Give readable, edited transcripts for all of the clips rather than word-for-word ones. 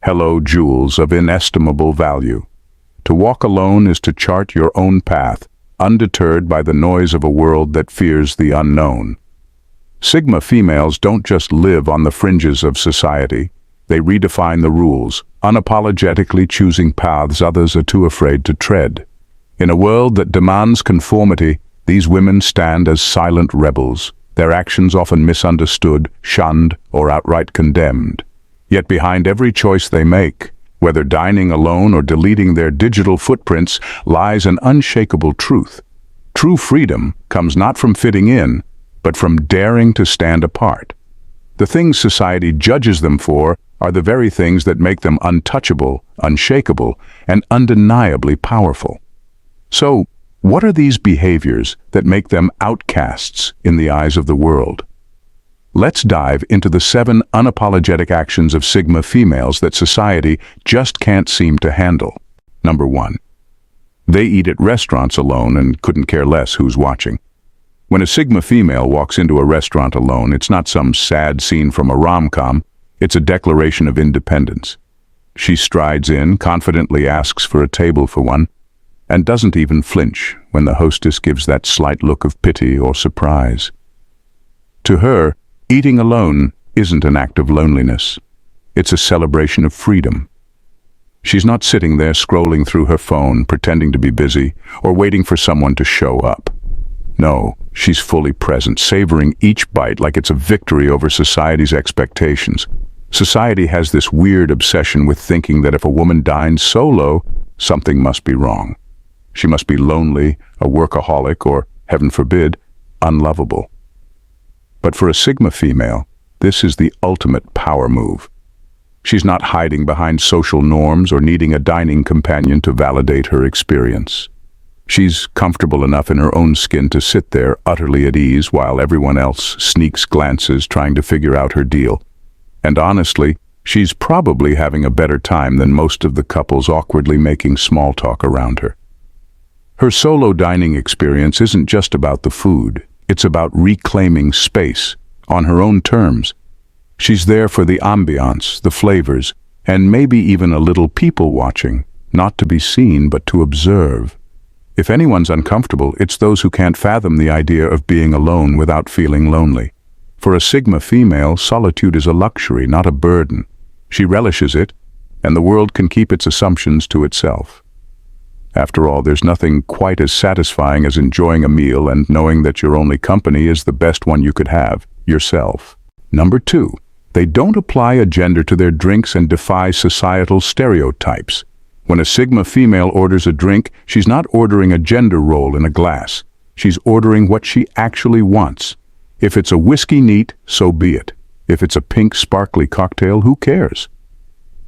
Hello, jewels of inestimable value. To walk alone is to chart your own path, undeterred by the noise of a world that fears the unknown. Sigma females don't just live on the fringes of society. They redefine the rules, unapologetically choosing paths others are too afraid to tread. In a world that demands conformity, these women stand as silent rebels, their actions often misunderstood, shunned, or outright condemned. Yet behind every choice they make, whether dining alone or deleting their digital footprints, lies an unshakable truth. True freedom comes not from fitting in, but from daring to stand apart. The things society judges them for are the very things that make them untouchable, unshakable, and undeniably powerful. So, what are these behaviors that make them outcasts in the eyes of the world? Let's dive into the 7 unapologetic actions of Sigma females that society just can't seem to handle. Number 1. They eat at restaurants alone and couldn't care less who's watching. When a Sigma female walks into a restaurant alone, it's not some sad scene from a rom-com, it's a declaration of independence. She strides in, confidently asks for a table for one, and doesn't even flinch when the hostess gives that slight look of pity or surprise. To her, eating alone isn't an act of loneliness. It's a celebration of freedom. She's not sitting there scrolling through her phone, pretending to be busy, or waiting for someone to show up. No, she's fully present, savoring each bite like it's a victory over society's expectations. Society has this weird obsession with thinking that if a woman dines solo, something must be wrong. She must be lonely, a workaholic, or, heaven forbid, unlovable. But for a Sigma female, this is the ultimate power move. She's not hiding behind social norms or needing a dining companion to validate her experience. She's comfortable enough in her own skin to sit there utterly at ease while everyone else sneaks glances trying to figure out her deal. And honestly, she's probably having a better time than most of the couples awkwardly making small talk around her. Her solo dining experience isn't just about the food. It's about reclaiming space, on her own terms. She's there for the ambiance, the flavors, and maybe even a little people watching, not to be seen but to observe. If anyone's uncomfortable, it's those who can't fathom the idea of being alone without feeling lonely. For a Sigma female, solitude is a luxury, not a burden. She relishes it, and the world can keep its assumptions to itself. After all, there's nothing quite as satisfying as enjoying a meal and knowing that your only company is the best one you could have, yourself. Number 2. They don't apply a gender to their drinks and defy societal stereotypes. When a Sigma female orders a drink, she's not ordering a gender role in a glass. She's ordering what she actually wants. If it's a whiskey neat, so be it. If it's a pink sparkly cocktail, who cares?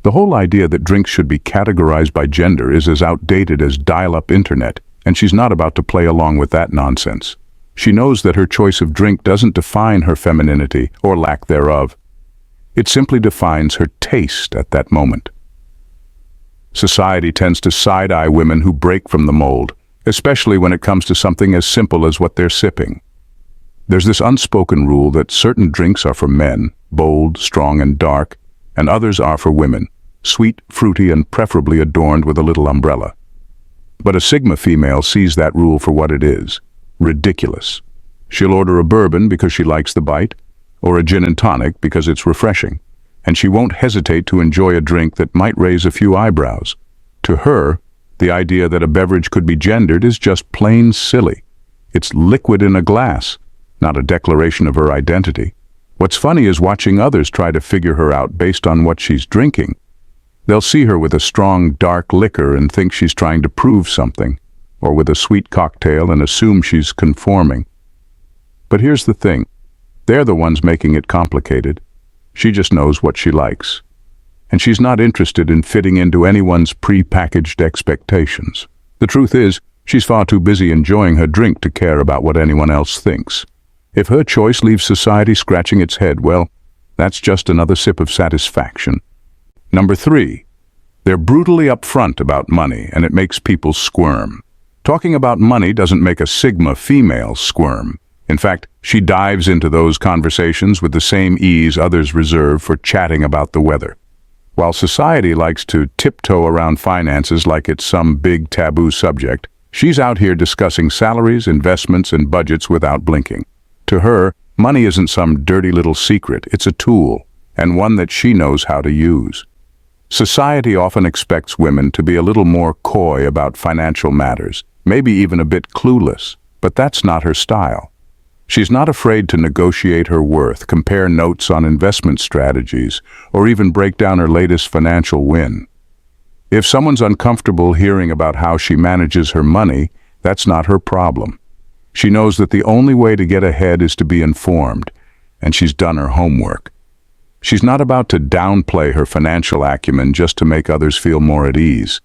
The whole idea that drinks should be categorized by gender is as outdated as dial-up internet, and she's not about to play along with that nonsense. She knows that her choice of drink doesn't define her femininity or lack thereof. It simply defines her taste at that moment. Society tends to side-eye women who break from the mold, especially when it comes to something as simple as what they're sipping. There's this unspoken rule that certain drinks are for men, bold, strong, and dark, and others are for women, sweet, fruity, and preferably adorned with a little umbrella. But a Sigma female sees that rule for what it is: ridiculous. She'll order a bourbon because she likes the bite, or a gin and tonic because it's refreshing, and she won't hesitate to enjoy a drink that might raise a few eyebrows. To her, the idea that a beverage could be gendered is just plain silly. It's liquid in a glass, not a declaration of her identity. What's funny is watching others try to figure her out based on what she's drinking. They'll see her with a strong, dark liquor and think she's trying to prove something, or with a sweet cocktail and assume she's conforming. But here's the thing. They're the ones making it complicated. She just knows what she likes. And she's not interested in fitting into anyone's pre-packaged expectations. The truth is, she's far too busy enjoying her drink to care about what anyone else thinks. If her choice leaves society scratching its head, well, that's just another sip of satisfaction. Number 3. They're brutally upfront about money, and it makes people squirm. Talking about money doesn't make a Sigma female squirm. In fact, she dives into those conversations with the same ease others reserve for chatting about the weather. While society likes to tiptoe around finances like it's some big taboo subject, she's out here discussing salaries, investments, and budgets without blinking. To her, money isn't some dirty little secret, it's a tool, and one that she knows how to use. Society often expects women to be a little more coy about financial matters, maybe even a bit clueless, but that's not her style. She's not afraid to negotiate her worth, compare notes on investment strategies, or even break down her latest financial win. If someone's uncomfortable hearing about how she manages her money, that's not her problem. She knows that the only way to get ahead is to be informed, and she's done her homework. She's not about to downplay her financial acumen just to make others feel more at ease.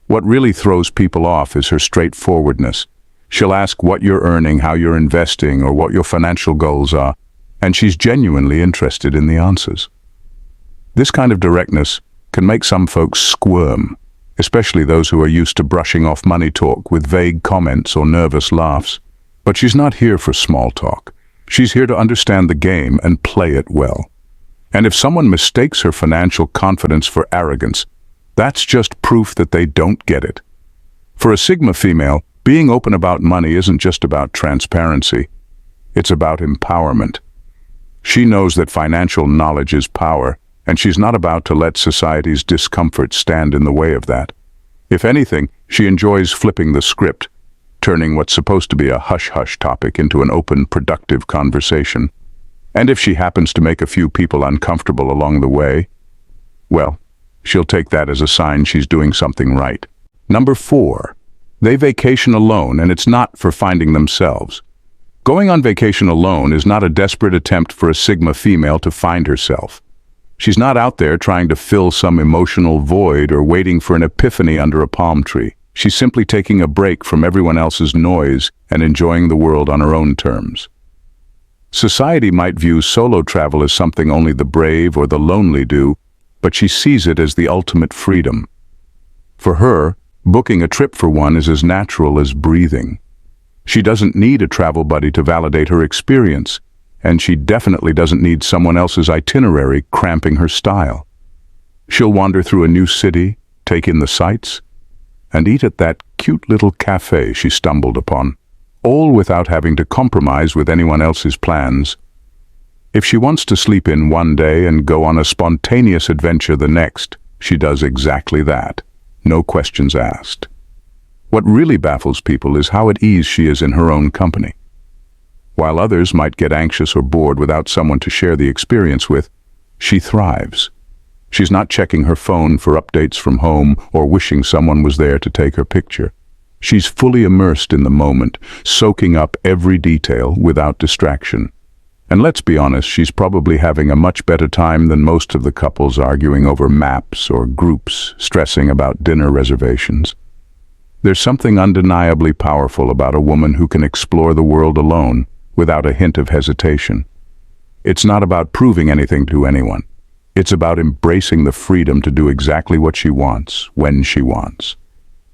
What really throws people off is her straightforwardness. She'll ask what you're earning, how you're investing, or what your financial goals are, and she's genuinely interested in the answers. This kind of directness can make some folks squirm, especially those who are used to brushing off money talk with vague comments or nervous laughs. But she's not here for small talk. She's here to understand the game and play it well. And if someone mistakes her financial confidence for arrogance, that's just proof that they don't get it. For a Sigma female, being open about money isn't just about transparency. It's about empowerment. She knows that financial knowledge is power, and she's not about to let society's discomfort stand in the way of that. If anything, she enjoys flipping the script, turning what's supposed to be a hush-hush topic into an open, productive conversation. And if she happens to make a few people uncomfortable along the way, well, she'll take that as a sign she's doing something right. Number 4. They vacation alone, and it's not for finding themselves. Going on vacation alone is not a desperate attempt for a Sigma female to find herself. She's not out there trying to fill some emotional void or waiting for an epiphany under a palm tree. She's simply taking a break from everyone else's noise and enjoying the world on her own terms. Society might view solo travel as something only the brave or the lonely do, but she sees it as the ultimate freedom. For her, booking a trip for one is as natural as breathing. She doesn't need a travel buddy to validate her experience, and she definitely doesn't need someone else's itinerary cramping her style. She'll wander through a new city, take in the sights, and eat at that cute little cafe she stumbled upon, all without having to compromise with anyone else's plans. If she wants to sleep in one day and go on a spontaneous adventure the next, she does exactly that. No questions asked. What really baffles people is how at ease she is in her own company. While others might get anxious or bored without someone to share the experience with, she thrives. She's not checking her phone for updates from home or wishing someone was there to take her picture. She's fully immersed in the moment, soaking up every detail without distraction. And let's be honest, she's probably having a much better time than most of the couples arguing over maps or groups, stressing about dinner reservations. There's something undeniably powerful about a woman who can explore the world alone without a hint of hesitation. It's not about proving anything to anyone. It's about embracing the freedom to do exactly what she wants, when she wants.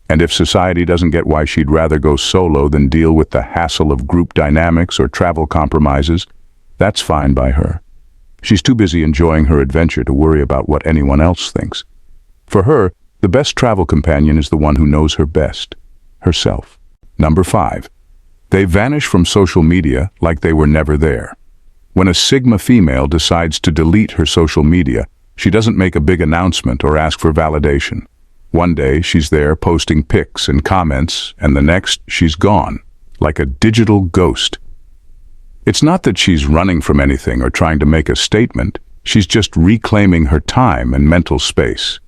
And if society doesn't get why she'd rather go solo than deal with the hassle of group dynamics or travel compromises, that's fine by her. She's too busy enjoying her adventure to worry about what anyone else thinks. For her, the best travel companion is the one who knows her best, herself. Number 5. They vanish from social media like they were never there. When a Sigma female decides to delete her social media, she doesn't make a big announcement or ask for validation. One day she's there posting pics and comments, and the next she's gone, like a digital ghost. It's not that she's running from anything or trying to make a statement, she's just reclaiming her time and mental space.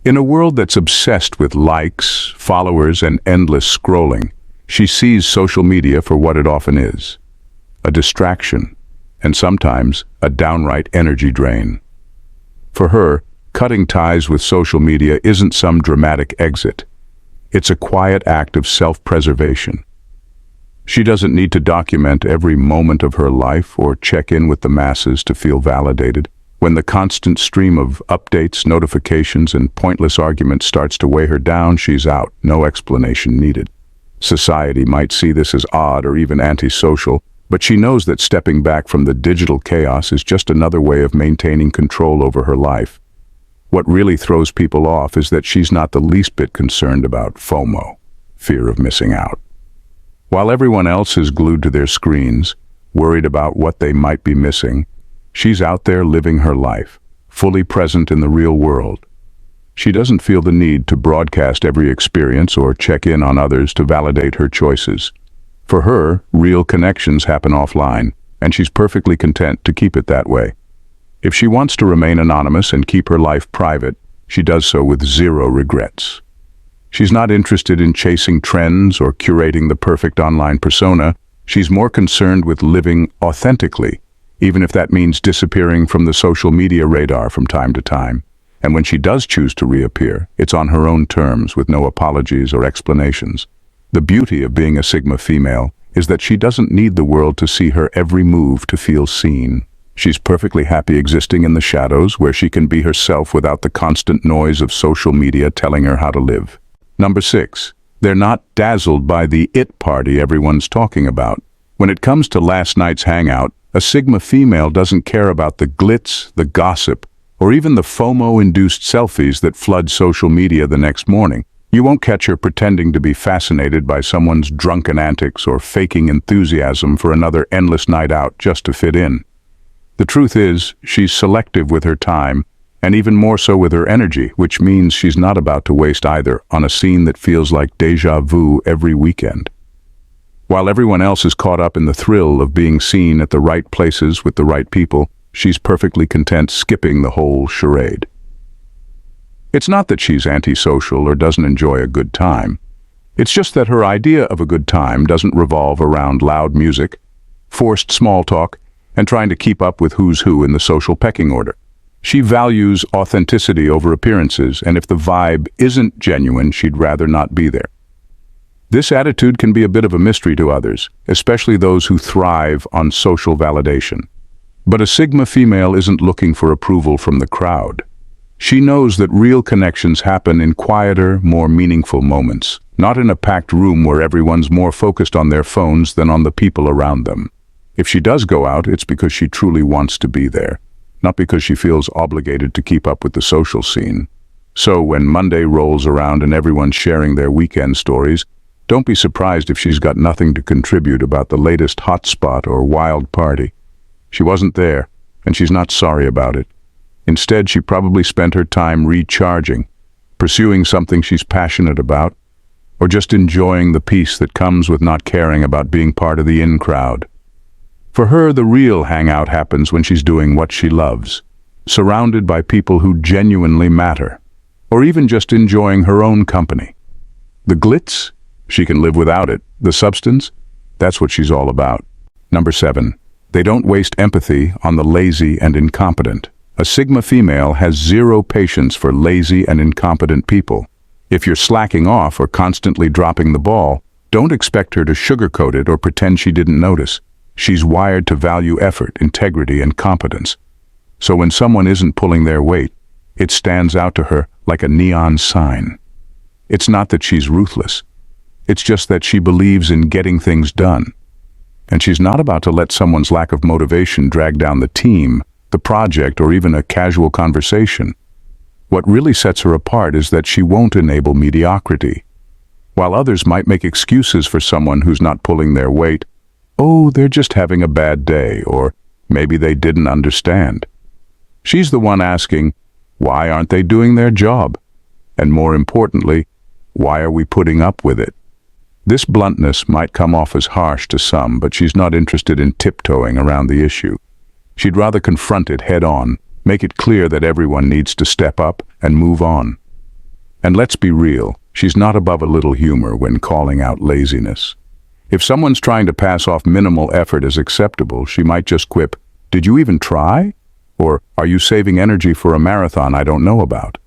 In a world that's obsessed with likes, followers, and endless scrolling, she sees social media for what it often is: a distraction, and sometimes a downright energy drain. For her, cutting ties with social media isn't some dramatic exit. It's a quiet act of self-preservation. She doesn't need to document every moment of her life or check in with the masses to feel validated. When the constant stream of updates, notifications, and pointless arguments starts to weigh her down, she's out, no explanation needed. Society might see this as odd or even antisocial, but she knows that stepping back from the digital chaos is just another way of maintaining control over her life. What really throws people off is that she's not the least bit concerned about FOMO, fear of missing out. While everyone else is glued to their screens, worried about what they might be missing, she's out there living her life, fully present in the real world. She doesn't feel the need to broadcast every experience or check in on others to validate her choices. For her, real connections happen offline, and she's perfectly content to keep it that way. If she wants to remain anonymous and keep her life private, she does so with zero regrets. She's not interested in chasing trends or curating the perfect online persona. She's more concerned with living authentically, even if that means disappearing from the social media radar from time to time. And when she does choose to reappear, it's on her own terms with no apologies or explanations. The beauty of being a Sigma female is that she doesn't need the world to see her every move to feel seen. She's perfectly happy existing in the shadows where she can be herself without the constant noise of social media telling her how to live. Number 6. They're not dazzled by the it party everyone's talking about. When it comes to last night's hangout, a Sigma female doesn't care about the glitz, the gossip, or even the FOMO-induced selfies that flood social media the next morning. You won't catch her pretending to be fascinated by someone's drunken antics or faking enthusiasm for another endless night out just to fit in. The truth is, she's selective with her time, and even more so with her energy, which means she's not about to waste either on a scene that feels like déjà vu every weekend. While everyone else is caught up in the thrill of being seen at the right places with the right people, she's perfectly content skipping the whole charade. It's not that she's antisocial or doesn't enjoy a good time. It's just that her idea of a good time doesn't revolve around loud music, forced small talk, and trying to keep up with who's who in the social pecking order. She values authenticity over appearances, and if the vibe isn't genuine, she'd rather not be there. This attitude can be a bit of a mystery to others, especially those who thrive on social validation. But a Sigma female isn't looking for approval from the crowd. She knows that real connections happen in quieter, more meaningful moments, not in a packed room where everyone's more focused on their phones than on the people around them. If she does go out, it's because she truly wants to be there, not because she feels obligated to keep up with the social scene. So when Monday rolls around and everyone's sharing their weekend stories, don't be surprised if she's got nothing to contribute about the latest hotspot or wild party. She wasn't there, and she's not sorry about it. Instead, she probably spent her time recharging, pursuing something she's passionate about, or just enjoying the peace that comes with not caring about being part of the in crowd. For her, the real hangout happens when she's doing what she loves, surrounded by people who genuinely matter, or even just enjoying her own company. The glitz? She can live without it. The substance? That's what she's all about. Number 7. They don't waste empathy on the lazy and incompetent. A Sigma female has zero patience for lazy and incompetent people. If you're slacking off or constantly dropping the ball, don't expect her to sugarcoat it or pretend she didn't notice. She's wired to value effort, integrity, and competence. So when someone isn't pulling their weight, it stands out to her like a neon sign. It's not that she's ruthless. It's just that she believes in getting things done. And she's not about to let someone's lack of motivation drag down the team, the project, or even a casual conversation. What really sets her apart is that she won't enable mediocrity. While others might make excuses for someone who's not pulling their weight, oh, they're just having a bad day, or maybe they didn't understand. She's the one asking, why aren't they doing their job? And more importantly, why are we putting up with it? This bluntness might come off as harsh to some, but she's not interested in tiptoeing around the issue. She'd rather confront it head-on, make it clear that everyone needs to step up and move on. And let's be real, she's not above a little humor when calling out laziness. If someone's trying to pass off minimal effort as acceptable, she might just quip, "Did you even try?" Or, "Are you saving energy for a marathon I don't know about?"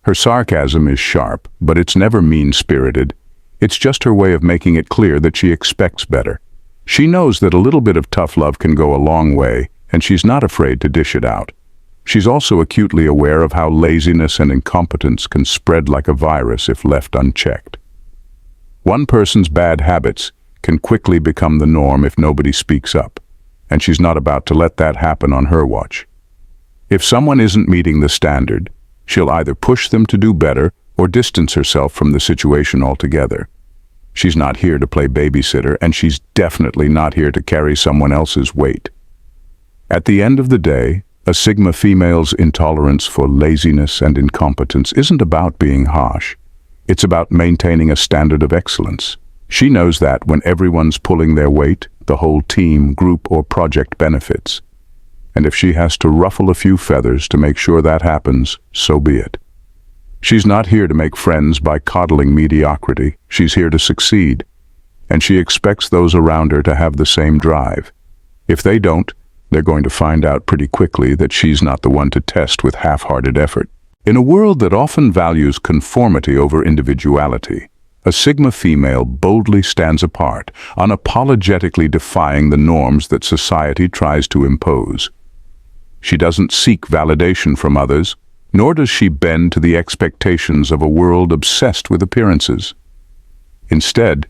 Her sarcasm is sharp, but it's never mean-spirited. It's just her way of making it clear that she expects better. She knows that a little bit of tough love can go a long way, and she's not afraid to dish it out. She's also acutely aware of how laziness and incompetence can spread like a virus if left unchecked. One person's bad habits can quickly become the norm if nobody speaks up, and she's not about to let that happen on her watch. If someone isn't meeting the standard, she'll either push them to do better or distance herself from the situation altogether. She's not here to play babysitter, and she's definitely not here to carry someone else's weight. At the end of the day, a Sigma female's intolerance for laziness and incompetence isn't about being harsh. It's about maintaining a standard of excellence. She knows that when everyone's pulling their weight, the whole team, group, or project benefits. And if she has to ruffle a few feathers to make sure that happens, so be it. She's not here to make friends by coddling mediocrity. She's here to succeed. And she expects those around her to have the same drive. If they don't, they're going to find out pretty quickly that she's not the one to test with half-hearted effort. In a world that often values conformity over individuality, a Sigma female boldly stands apart, unapologetically defying the norms that society tries to impose. She doesn't seek validation from others, nor does she bend to the expectations of a world obsessed with appearances. Instead,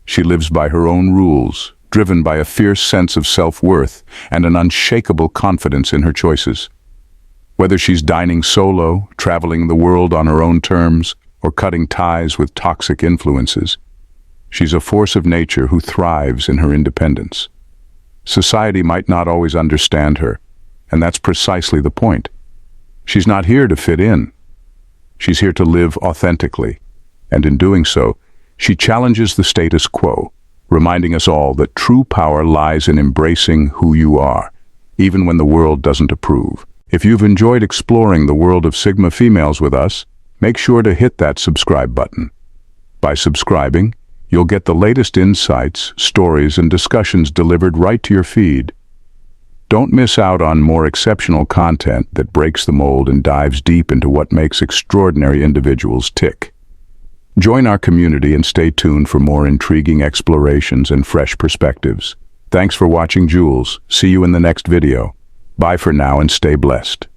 she lives by her own rules, driven by a fierce sense of self-worth and an unshakable confidence in her choices. Whether she's dining solo, traveling the world on her own terms, or cutting ties with toxic influences, she's a force of nature who thrives in her independence. Society might not always understand her, and that's precisely the point. She's not here to fit in. She's here to live authentically, and in doing so, she challenges the status quo, reminding us all that true power lies in embracing who you are, even when the world doesn't approve. If you've enjoyed exploring the world of Sigma females with us, make sure to hit that subscribe button. By subscribing, you'll get the latest insights, stories, and discussions delivered right to your feed. Don't miss out on more exceptional content that breaks the mold and dives deep into what makes extraordinary individuals tick. Join our community and stay tuned for more intriguing explorations and fresh perspectives. Thanks for watching, Jules. See you in the next video. Bye for now and stay blessed.